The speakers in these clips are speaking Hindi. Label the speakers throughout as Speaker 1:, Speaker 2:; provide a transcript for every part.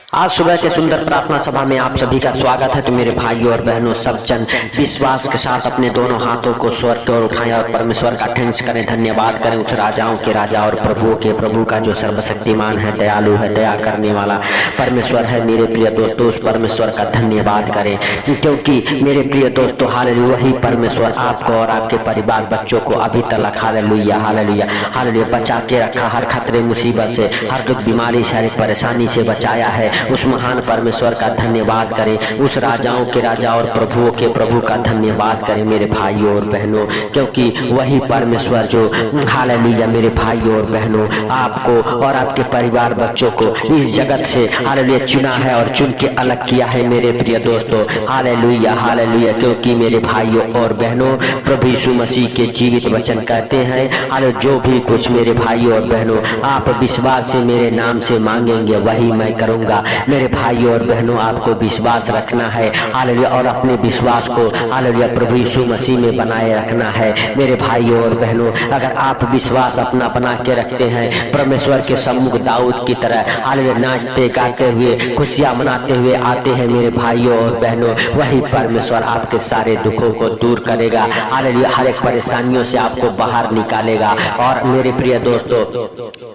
Speaker 1: आज सुबह के सुंदर प्रार्थना सभा में आप सभी का स्वागत है। तो मेरे भाइयों और बहनों, सब जन विश्वास के साथ अपने दोनों हाथों को स्वर्ग की ओर उठाएं और परमेश्वर का थैंक्स करें, धन्यवाद करें उस राजाओं के राजा और प्रभुओं के प्रभु का जो सर्वशक्तिमान है, दयालु है, दया करने वाला परमेश्वर है। मेरे प्रिय दोस्तों, उस परमेश्वर का धन्यवाद करें, क्योंकि मेरे प्रिय दोस्तों हालेलुया, वही परमेश्वर आपको और आपके परिवार बच्चों को अभी तक हालेलुया हालेलुया हालेलुया बचा के रखा, हर खतरे मुसीबत से, हर दुख बीमारी शारीरिक परेशानी से बचाया है। उस महान परमेश्वर का धन्यवाद करें, उस राजाओं के राजा और प्रभुओं के प्रभु का धन्यवाद करें मेरे भाइयों और बहनों, क्योंकि वही परमेश्वर जो हालेलुया मेरे भाइयों और बहनों आपको और आपके परिवार बच्चों को इस जगत से हालेलुया चुना है और चुन के अलग किया है मेरे प्रिय दोस्तों। हालेलुया हालेलुया, क्योंकि मेरे भाइयों और बहनों प्रभु यीशु मसीह के जीवित वचन कहते हैं, हालेलुया जो भी कुछ मेरे भाइयों और बहनों आप विश्वास से मेरे नाम से मांगेंगे वही मैं करूंगा। मेरे भाइयों और बहनों आपको विश्वास रखना है हालेलुया, और अपने विश्वास को हालेलुया प्रभु यीशु मसीह में बनाए रखना है मेरे भाइयों और बहनों। अगर आप विश्वास अपना बना के रखते हैं परमेश्वर के सम्मुख दाऊद की तरह हालेलुया नाचते गाते हुए खुशियां मनाते हुए आते हैं मेरे भाइयों और बहनों, वही परमेश्वर आपके सारे दुखों को दूर करेगा हालेलुया, हर एक परेशानियों से आपको बाहर निकालेगा। और मेरे प्रिय दोस्तों,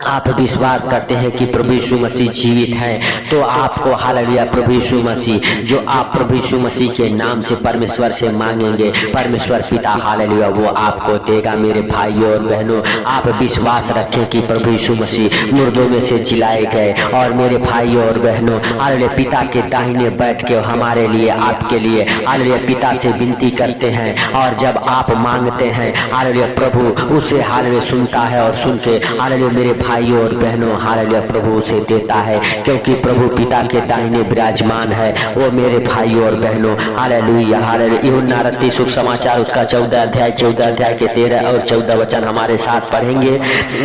Speaker 1: आप विश्वास करते हैं कि प्रभु यीशु मसीह जीवित है, तो आपको हालेलुया प्रभु यीशु मसीह जो आप प्रभु यीशु मसीह के नाम से परमेश्वर से मांगेंगे, परमेश्वर पिता हालेलुया वो आपको देगा मेरे भाइयों और बहनों। आप विश्वास रखें कि प्रभु यीशु मसीह मुर्दों में से जिलाए गए, और मेरे भाइयों और बहनों हालेलुया पिता के दाहिने बैठ के हमारे लिए आपके लिए हालेलुया पिता से विनती करते हैं, और जब आप मांगते हैं हालेलुया प्रभु उसे हालेलुया सुनता है, और सुन के हालेलुया मेरे भाइयों और बहनों हालेलुया प्रभु उसे देता है, क्योंकि प्रभु पिता के दाहिने विराजमान है वो मेरे भाइयों और बहनों। हालेलुया हालेलुया, यूहन्ना रत्ती शुभ समाचार उसका 14 अध्याय के 13 और 14 वचन हमारे साथ पढ़ेंगे।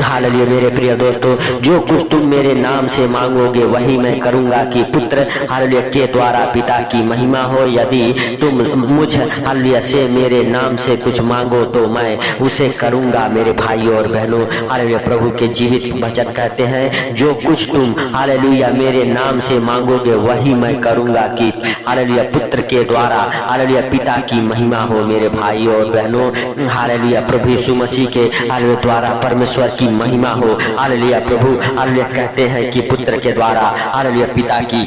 Speaker 1: हालेलुया मेरे प्रिय दोस्तों, जो कुछ तुम मेरे नाम से मांगोगे वही मैं करूंगा कि पुत्र हालेलुया के द्वारा पिता की महिमा हो। यदि तुम मुझ हालेलुया से मेरे नाम से कुछ मांगो तो मैं उसे करूंगा मेरे भाइयों और बहनों। हालेलुया प्रभु के जीवित वचन कहते हैं, जो कुछ तुम हालेलुया मेरे नाम से मांगोगे वही मैं करूंगा कि हालेलुया पुत्र के द्वारा हालेलुया पिता की महिमा हो मेरे भाइयों और बहनों। हालेलुया प्रभु यीशु मसीह के हालेलुया द्वारा परमेश्वर की महिमा हो। हालेलुया प्रभु हालेलुया कहते हैं कि पुत्र के द्वारा हालेलुया पिता की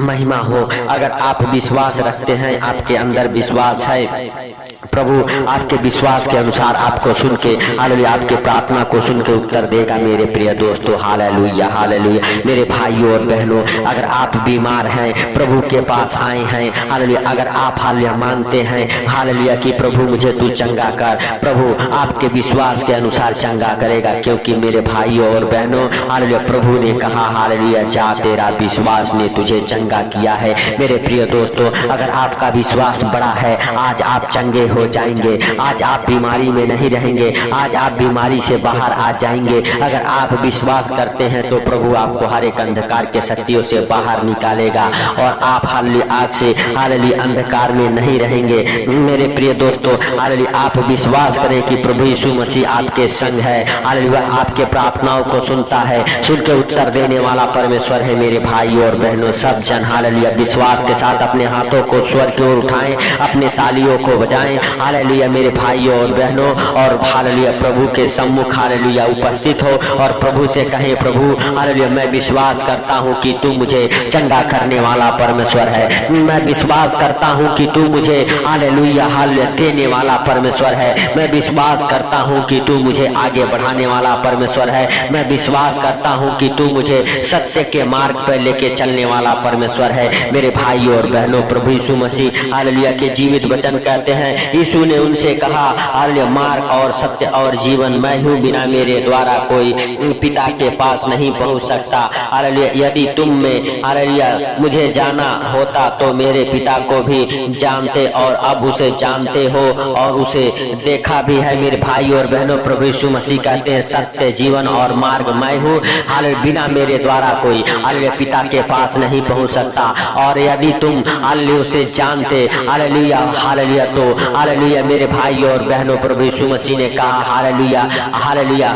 Speaker 1: महिमा हो। अगर आप विश्वास रखते हैं, आपके अंदर विश्वास है, प्रभु आपके विश्वास के अनुसार आपको सुन के हालेलुया आपके प्रार्थना को सुन के उत्तर देगा मेरे प्रिय दोस्तों। हालेलुया हालेलुया मेरे भाइयों और बहनों, अगर आप बीमार हैं प्रभु के पास आए हैं हालेलुया, अगर आप हालेलुया मानते हैं हालेलुया कि प्रभु मुझे तू चंगा कर, प्रभु आपके विश्वास के अनुसार चंगा करेगा, क्योंकि मेरे भाइयों और बहनों हालेलुया प्रभु ने कहा हालेलुया जा तेरा विश्वास ने तुझे चंगा किया है। मेरे प्रिय दोस्तों, अगर आपका विश्वास बड़ा है आज आप चंगे हो जाएंगे, आज आप बीमारी में नहीं रहेंगे, आज आप बीमारी से बाहर आ जाएंगे। अगर आप विश्वास करते हैं तो प्रभु आपको हर एक अंधकार के शक्तियों से बाहर निकालेगा, और आप हालेलुया आज से हालेलुया अंधकार में नहीं रहेंगे। मेरे प्रिय दोस्तों हालेलुया आप विश्वास करें कि प्रभु यीशु मसीह आपके संग है, हालेलुया आपके प्रार्थनाओं को सुनता है, सुन के उत्तर देने वाला परमेश्वर है मेरे भाइयों और बहनों। सब जन हालेलुया विश्वास के साथ अपने हाथों को स्वर्ग की ओर उठाएं, अपने तालियों को बजाएं हालेलुया मेरे भाइयों और बहनों, और हालेलुया प्रभु के सम्मुख हालेलुया उपस्थित हो और प्रभु से कहें, प्रभु हालेलुया मैं विश्वास करता हूँ कि तू मुझे चंगा करने वाला परमेश्वर है, मैं विश्वास करता हूँ कि तू मुझे हालेलुया हालेलुया देने वाला परमेश्वर है, मैं विश्वास करता हूँ कि तू मुझे आगे बढ़ाने वाला परमेश्वर है, मैं विश्वास करता हूँ कि तू मुझे सत्य के मार्ग पर लेके चलने वाला परमेश्वर है मेरे भाइयों और बहनों। प्रभु यीशु मसीह हालेलुया के जीवित वचन कहते हैं, यीशु ने उनसे कहा हालेलुया मार्ग और सत्य और जीवन मैं हूँ, बिना मेरे द्वारा कोई पिता के पास नहीं पहुँच सकता। हालेलुया यदि तुम में हालेलुया मुझे जाना होता तो मेरे पिता को भी जानते और अब उसे जानते हो और उसे देखा भी है मेरे भाई और बहनों। प्रभु यीशु मसीह कहते हैं सत्य जीवन और मार्ग मैं हूँ, हालेलुया बिना मेरे द्वारा कोई हालेलुया पिता के पास नहीं पहुँच सकता। और यदि तुम हालेलुया उसे जानते हालेलुया हालेलुया तो हालेलुया हालेलुया मेरे भाई और बहनों, प्रभु यीशु मसीह ने कहा हालेलुया हालेलुया,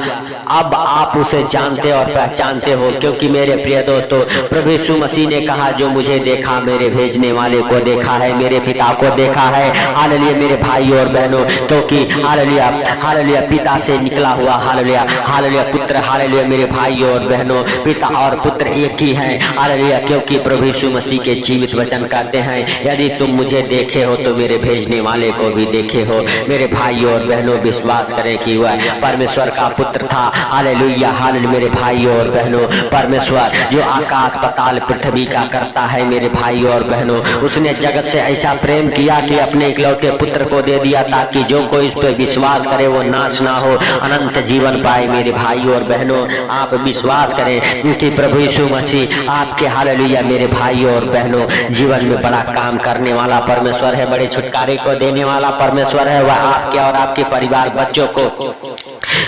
Speaker 1: अब आप उसे जानते और पहचानते हो, क्योंकि मेरे प्रिय दोस्तों प्रभु यीशु मसीह ने कहा जो मुझे देखा मेरे भेजने वाले को देखा है, मेरे पिता को देखा है। हालेलुया मेरे भाई और बहनों, क्योंकि हालेलुया हालेलुया पिता से निकला हुआ हालेलुया हालेलुया पुत्र, हालेलुया मेरे भाई और बहनों, पिता और पुत्र एक ही हैं। हालेलुया, क्योंकि प्रभु यीशु मसीह के जीवित वचन कहते हैं यदि तुम मुझे देखे हो तो मेरे भेजने वाले को भी देखे हो। मेरे भाई और बहनों, विश्वास करें कि वह परमेश्वर का पुत्र था। हालेलुया हालेलुया मेरे भाई और बहनों, परमेश्वर जो आकाश पाताल पृथ्वी का करता है मेरे भाई और बहनों, उसने जगत से ऐसा प्रेम किया कि अपने इकलौते पुत्र को दे दिया ताकि जो कोई इस पर विश्वास करे वो नाश ना हो, अनंत जीवन पाए। मेरे भाई और बहनों, आप विश्वास करें कि प्रभु यीशु मसीह आपके हालेलुया मेरे भाई और बहनों जीवन में बड़ा काम करने वाला परमेश्वर है, बड़े छुटकारे को देने वाला परमेश्वर है। वह आपके और आपके परिवार बच्चों को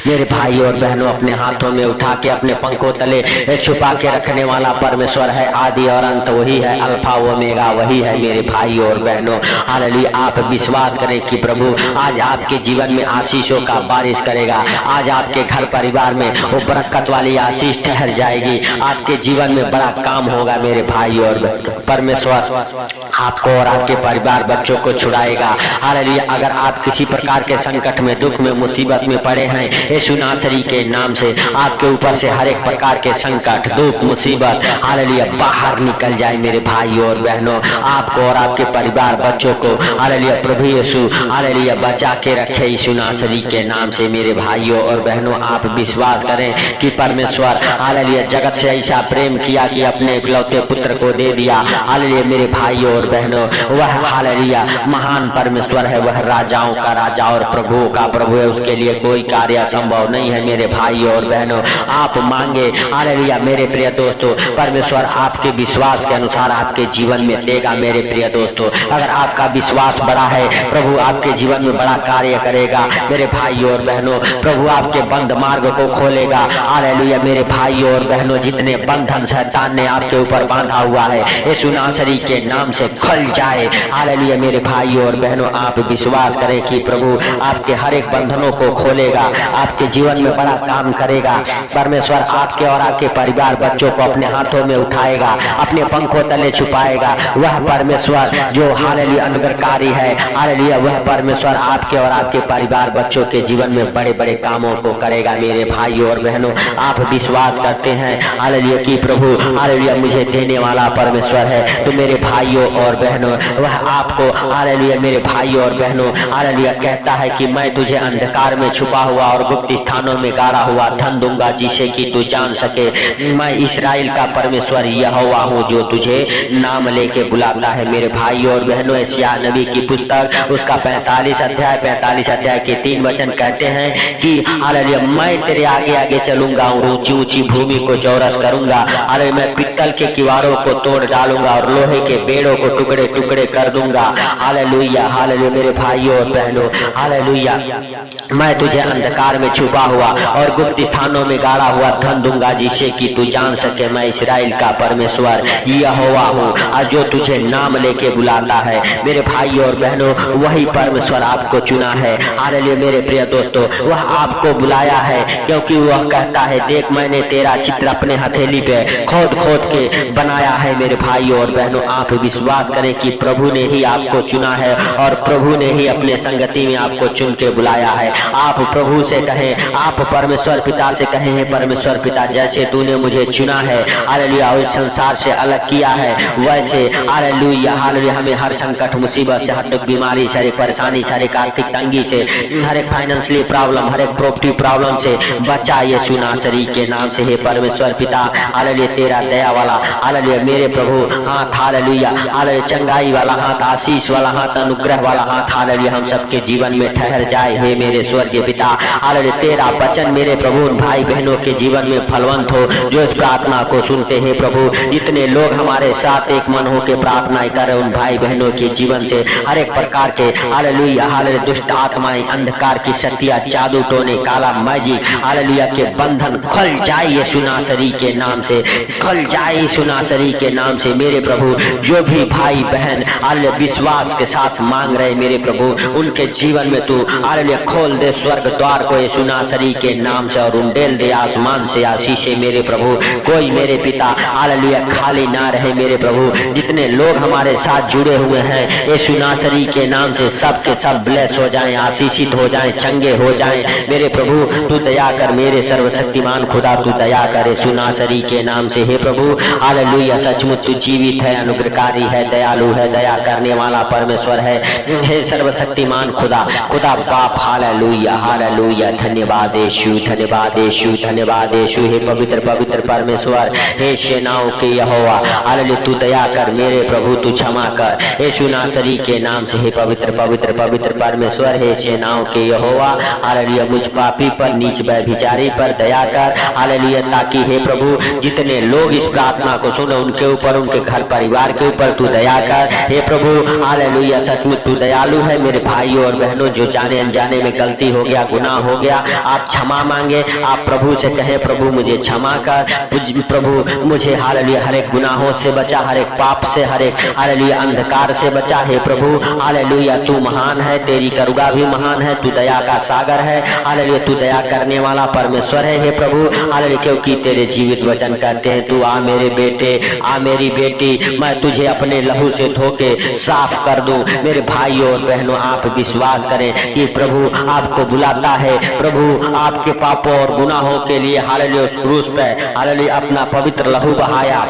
Speaker 1: मेरे भाई और बहनों अपने हाथों में उठा के अपने पंखों तले छुपा के रखने वाला परमेश्वर है। आदि और अंत वही है, अल्फा ओमेगा वही है मेरे भाई और बहनों। हालेलुया, आप विश्वास करें कि प्रभु आज आपके जीवन में आशीषों का बारिश करेगा। आज आपके घर परिवार में वो बरकत वाली आशीष ठहर जाएगी। आपके जीवन में बड़ा काम होगा मेरे भाई और बहनों। परमेश्वर आपको और आपके परिवार बच्चों को छुड़ाएगा। हालेलुया, अगर आप किसी प्रकार के संकट में, दुख में, मुसीबत में पड़े हैं, यीशु नासरी के नाम से आपके ऊपर से हर एक प्रकार के संकट, दुख, मुसीबत हालेलुया बाहर निकल जाए मेरे भाई और बहनों। आपको और आपके परिवार बच्चों को हालेलुया प्रभु यीशु हालेलुया बचा के रखे यीशु नासरी के नाम से। मेरे भाइयों और बहनों, आप विश्वास करें कि परमेश्वर हालेलुया जगत से ऐसा प्रेम किया कि अपने इकलौते पुत्र को दे दिया। हालेलुया मेरे भाइयों और बहनों, वह हालेलुया महान परमेश्वर है, वह राजाओं का राजा और प्रभुओं का प्रभु है। उसके लिए कोई कार्य असंभव नहीं है मेरे भाई और बहनों। आप मांगे हालेलुया मेरे प्रिय दोस्तों, परमेश्वर आपके विश्वास के अनुसार आपके जीवन में देगा मेरे प्रिय दोस्तों। अगर आपका विश्वास बड़ा है, प्रभु आपके जीवन में बड़ा कार्य करेगा मेरे भाई और बहनों। प्रभु आपके बंद मार्ग को खोलेगा। हालेलुया मेरे भाई और बहनों, जितने बंधन शैतान ने आपके ऊपर बांधा हुआ है यीशु नासरी के नाम से खुल जाए। हालेलुया मेरे भाई और बहनों, आप विश्वास करें कि प्रभु आपके हर एक बंधनों को खोलेगा, आपके जीवन में बड़ा काम करेगा। परमेश्वर आपके और आपके परिवार बच्चों को अपने हाथों में उठाएगा, अपने पंखों तले छुपाएगा। वह परमेश्वर जो हालेलुया अनुग्रहकारी है, हालेलुया वह परमेश्वर आपके और आपके परिवार बच्चों के जीवन में बड़े बड़े कामों को करेगा मेरे भाई और बहनों। आप विश्वास करते हैं हालेलुया कि प्रभु हालेलुया मुझे देने वाला परमेश्वर है, तो मेरे भाइयों और बहनों वह आपको हालेलुया मेरे भाइयों और बहनों हालेलुया कहता है कि मैं तुझे अंधकार में छुपा हुआ और गुप्त स्थानों में गाड़ा हुआ धन दूंगा, जिसे कि तू जान सके मैं इस्राएल का परमेश्वर यहोवा हूँ जो तुझे नाम लेके बुलाता है। मेरे भाई और बहनों, यशायाह नबी की पुस्तक उसका 45 अध्याय के 3 वचन कहते हैं कि हालेलुया मैं तेरे आगे आगे चलूंगा, ऊंची ऊंची भूमि को चौरस करूंगा। हालेलुया मैं पित्तल के किवारों को तोड़ डालूंगा और लोहे के बेड़ों को टुकड़े टुकड़े कर दूंगा। हालेलुया हालेलुया मेरे भाइयों और बहनों, हालेलुया मैं तुझे अंधकार में छुपा हुआ और गुप्त स्थानों में गाड़ा हुआ धन दूंगा, जिससे कि तू जान सके मैं इस्राएल का परमेश्वर यहोवा हूँ और जो तुझे नाम लेके बुलाता है। मेरे भाई और बहनों, वही परमेश्वर आपको चुना है। हालेलुया मेरे प्रिय दोस्तों, वह आपको बुलाया है क्योंकि वह कहता है देख मैंने तेरा चित्र अपने हथेली पे खोद खोद के बनाया है। मेरे भाई और बहनों, आप विश्वास करें कि प्रभु ने ही आपको चुना है और प्रभु ने ही अपने संगति में आपको चुन के बुलाया है। आप प्रभु से कहें, आप परमेश्वर पिता से कहें, हे परमेश्वर पिता जैसे तूने मुझे चुना है हालेलुया इस संसार से अलग किया है, वैसे हालेलुया हालेलुया हमें हर संकट मुसीबत से, हर बीमारी, सारी परेशानी, सारी आर्थिक तंगी से, हर एक फाइनेंशियली प्रॉब्लम, हर एक प्रॉपर्टी प्रॉब्लम से बचा यीशु नासरी के नाम से। हे परमेश्वर पिता हालेलुया तेरा दया वाला हालेलुया मेरे प्रभु हाथ हालेलुया हालेलुया चंगाई वाला हाथ, आशीष वाला हाथ, अनुग्रह वाला हाथ हालेलुया हम सबके जीवन में ठहर जाए। हे मेरे स्वर्गीय पिता हालेलुया हालेलुया तेरा वचन मेरे प्रभु उन भाई बहनों के जीवन में फलवंत हो जो इस प्रार्थना को सुनते हैं प्रभु। जितने लोग हमारे साथ एक मन हो के प्रार्थना करें उन भाई बहनों के जीवन से हर एक प्रकार के हालेलुया हालेलुया दुष्ट आत्माएं, अंधकार की शक्तियां, जादू टोने, काला मैजिक हालेलुया के बंधन खुल जाए यीशु नासरी के नाम से, खुल जाए यीशु नासरी के नाम से मेरे प्रभु। जो भी भाई बहन हालेलुया विश्वास के साथ मांग रहे मेरे प्रभु उनके जीवन में तू हालेलुया खोल दे स्वर्ग द्वार को यीशु नासरी के नाम से और उंडेल दे आसमान से आशीषें मेरे प्रभु। कोई मेरे पिता हालेलुया खाली ना रहे मेरे प्रभु। जितने लोग हमारे साथ जुड़े हुए हैं यीशु नासरी के नाम से सब के सब ब्लेस हो जाएं, आशीषित हो जाएं, चंगे हो जाएं मेरे प्रभु। तू दया कर मेरे सर्वशक्तिमान खुदा, तू दया कर यीशु नासरी के नाम से हे प्रभु। हालेलुया सचमुच तू जीवित है, अनुग्रहकारी है, दयालु है, दया करने वाला परमेश्वर है हे सर्वशक्तिमान खुदा, खुदा बाप। हालेलुया हालेलुया धन्यवाद यीशु, धन्यवाद यीशु, धन्यवाद यीशु हे पवित्र पवित्र परमेश्वर हे सेनाओं के यहोवा। हालेलुया तू दया कर मेरे प्रभु, तू क्षमा कर यीशु नासरी के नाम से हे पवित्र पवित्र पवित्र परमेश्वर हे सेनाओं के यहोवा। हालेलुया मुझ पापी पर, नीच व्यभिचारी पर दया कर हालेलुया, ताकि हे प्रभु जितने लोग इस प्रार्थना को सुने उनके ऊपर, उनके घर परिवार के ऊपर तू दया कर हे प्रभु। हालेलुया सचमुच तू दयालु है मेरे भाइयों और बहनों। जो जाने अनजाने में गलती हो गया, गुनाह हो गया, आप क्षमा मांगे, आप प्रभु से कहें प्रभु मुझे क्षमा कर प्रभु, मुझे हालेलुया हर एक गुनाहों से बचा, हर एक पाप से, हर एक हालेलुया अंधकार से बचा हे प्रभु। हालेलुया तू महान है, तेरी करुणा भी महान है, तू दया का सागर है। हालेलुया तू दया करने वाला परमेश्वर है हे प्रभु। हालेलुया क्योंकि तेरे जीवित वचन कहते हैं तू आ मेरे बेटे, आ मेरी बेटी, मैं तुझे अपने लहू से धो के साफ कर दूं। मेरे भाइयों और बहनों आप विश्वास करें कि प्रभु आपको बुलाता है, प्रभु आपके पापों और गुनाहों के लिए हालेलुया उस क्रूस पे हालेलुया अपना पवित्र लहू बहाया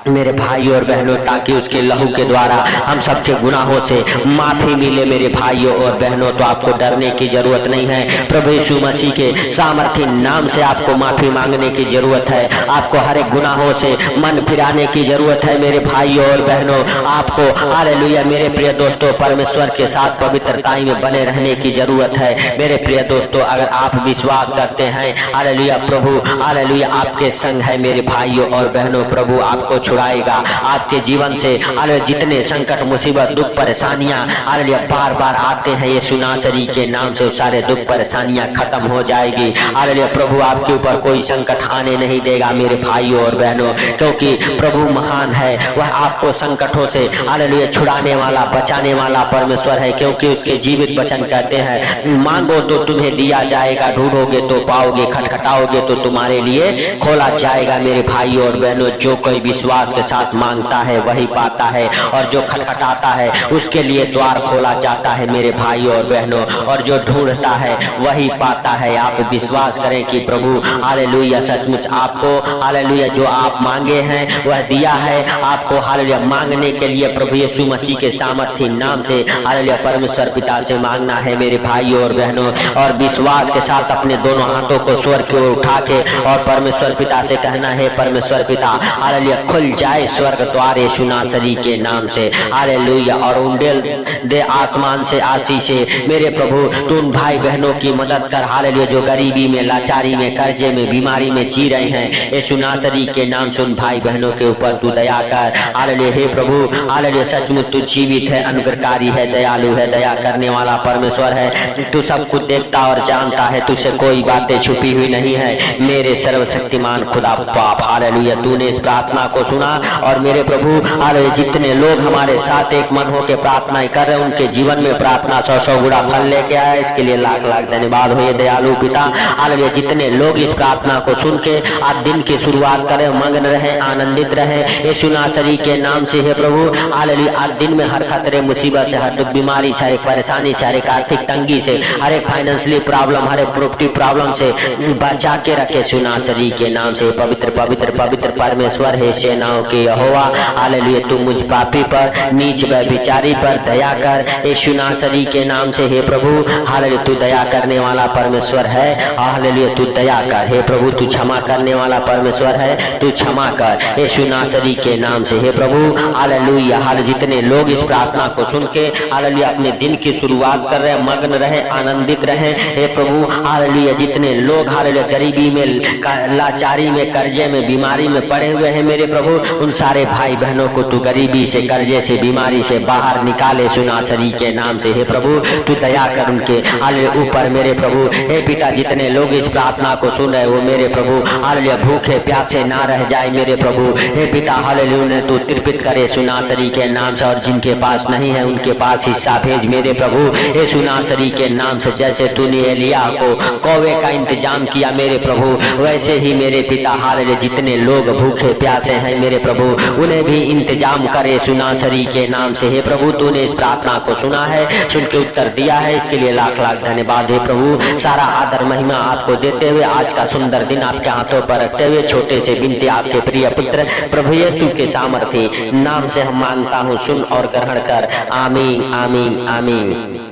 Speaker 1: मेरे भाइयों और बहनों, ताकि उसके लहू के द्वारा हम सबके गुनाहों से माफी मिले मेरे भाइयों और बहनों। तो आपको डरने की जरूरत नहीं है, प्रभु यीशु मसीह के सामर्थी नाम से आपको माफी मांगने की जरूरत है। आपको हर एक गुनाहों से मन फिराने की जरूरत है मेरे भाइयों और बहनों। आपको हालेलुया मेरे प्रिय दोस्तों परमेश्वर के साथ पवित्रताई में बने रहने की जरूरत है मेरे प्रिय दोस्तों। अगर आप विश्वास करते हैं हालेलुया प्रभु हालेलुया आपके संग है मेरे भाइयों और बहनों। प्रभु आपको छुड़ाएगा आपके जीवन से। हालेलुया जितने संकट मुसीबत दुख परेशानियां हालेलुया बार बार आते हैं यीशु नासरी के नाम से सारे दुख परेशानियां खत्म हो जाएगी। हालेलुया प्रभु आपके ऊपर कोई संकट आने नहीं देगा मेरे भाइयों और बहनों, क्योंकि प्रभु महान है। वह आपको संकटों से हालेलुया छुड़ाने वाला बचाने वाला परमेश्वर है, क्योंकि उसके जीवित वचन कहते हैं मांगो तो तुम्हें दिया जाएगा, ढूंढोगे तो पाओगे, खटखटाओगे तो तुम्हारे लिए खोला जाएगा मेरे भाइयों और बहनों। जो कोई विश्वास के साथ मांगता है वही पाता है, और जो खटखटाता है उसके लिए द्वार खोला जाता है मेरे भाइयों और बहनों, और जो ढूंढता है वही पाता है। आप विश्वास करें कि प्रभु हालेलुया सचमुच आपको हालेलुया जो आप मांगे हैं वह दिया है आपको। हालेलुया मांगने के लिए प्रभु यीशु मसीह के सामर्थी नाम से हालेलुया परमेश्वर पिता से मांगना है मेरे भाइयों और बहनों, और विश्वास के साथ अपने दोनों हाथों को स्वर्ग की ओर उठा के और परमेश्वर पिता से कहना है परमेश्वर पिता हालेलुया खुल जाए स्वर्ग द्वार यीशु नासरी के नाम से हालेलुया, और उंडेल दे आसमान से आशीषें मेरे प्रभु। तू उन भाई बहनों की मदद कर हालेलुया जो गरीबी में, लाचारी में, कर्जे में, बीमारी में जी रहे हैं यीशु नासरी के नाम से उन भाई बहनों के ऊपर तू दया कर हालेलुया। हे प्रभु हालेलुया सचमुच तू जीवित है, अनुग्रहकारी है, दयालु है, दया करने वाला परमेश्वर है। तू सब कुछ देखता और जानता है, तुझसे कोई बातें छुपी हुई नहीं है मेरे सर्वशक्तिमान खुदा बाप। हालेलुया तूने इस प्रार्थना को सुना, और मेरे प्रभु हालेलुया जितने लोग हमारे साथ एक मन होकर प्रार्थना कर रहे हैं उनके जीवन में प्रार्थना 100 गुना फल लेके आया, इसके लिए लाख लाख धन्यवाद हो ये दयालु पिता। हालेलुया जितने लोग इस प्रार्थना को सुन के आज दिन की शुरुआत करें, मगन रहे, आनंदित रहे यीशु नासरी के नाम से हे प्रभु। हालेलुया आज दिन में हर खतरे मुसीबत से, हर दुख बीमारी से, हर एक परेशानी से, हर एक आर्थिक तंगी से, हर एक फाइनेंशियली प्रॉब्लम, हर एक प्रॉपर्टी प्रॉब्लम से बचा के रखे यीशु नासरी के नाम से। पवित्र पवित्र पवित्र पवित्र परमेश्वर है सेनाओं के यहोवा। हालेलुया, तू मुझ पापी पर, नीच व्यभिचारी पर दया कर यीशु नासरी के नाम से। हे प्रभु हालेलुया, तू दया करने वाला परमेश्वर है। हालेलुया, तू दया कर। हे प्रभु तू क्षमा करने वाला परमेश्वर है, तू क्षमा कर यीशु नासरी के नाम से। हे प्रभु हालेलुया, हाल जितने लोग इस प्रार्थना को सुन के हालेलुया अपने दिन की शुरुआत कर रहे, मग्न रहे, आनंदित रहे। हे प्रभु हालेलुया, जितने लोग हालेलुया गरीबी में, लाचारी में, कर्जे में, बीमारी में पड़े हुए हैं मेरे प्रभु, उन सारे भाई बहनों को तू गरीबी से, कर्जे से, बीमारी से बाहर निकाले यीशु नासरी के नाम से। हे प्रभु तू दया कर उनके हालेलुया ऊपर मेरे प्रभु। हे पिता, जितने लोग इस प्रार्थना को सुन रहे वो मेरे प्रभु हालेलुया भूखे प्यासे ना रह जाए मेरे प्रभु। हे पिता हालेलुया, उन्हें तू तृप्त करे यीशु नासरी के नाम से, और जिनके पास नहीं है उनके पास हिस्सा भेज मेरे प्रभु यीशु नासरी के नाम से। जैसे तूने एलिया को कौवे का इंतजाम किया मेरे प्रभु, वैसे ही मेरे पिता हालेलुया जितने लोग भूखे प्यासे हैं मेरे प्रभु उन्हें भी इंतजाम करे यीशु नासरी के नाम से। हे प्रभु तूने इस प्रार्थना को सुना है, सुन के उत्तर दिया है, इसके लिए लाख लाख धन्यवाद। हे प्रभु सारा आदर महिमा आपको देते हुए आज का सुंदर दिन आपके हाथों पर रखते हुए छोटे से बिनती आपके प्रिय पुत्र प्रभु यीशु के सामर्थ्य नाम से हम मांगता हूँ, सुन और ग्रहण कर। आमीन आमीन आमीन।